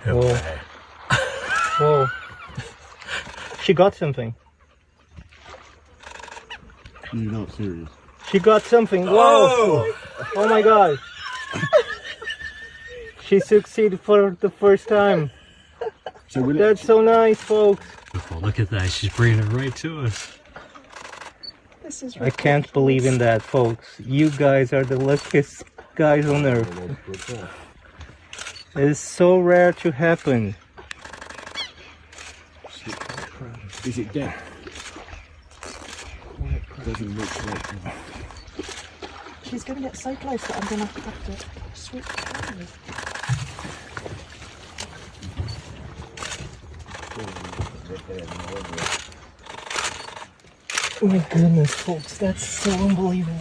Whoa. Whoa. She got something. You're not serious. She got something. Whoa. Oh! Oh my god. She succeeded for the first time. So That's so nice, folks. Look at that. She's bringing it right to us. This is I can't believe in that, folks. You guys are the luckiest guys on earth. It is so rare to happen. Is it dead? Doesn't look like it. She's going to get so close that I'm going to have to switch cameras. Oh my goodness, folks, that's so unbelievable.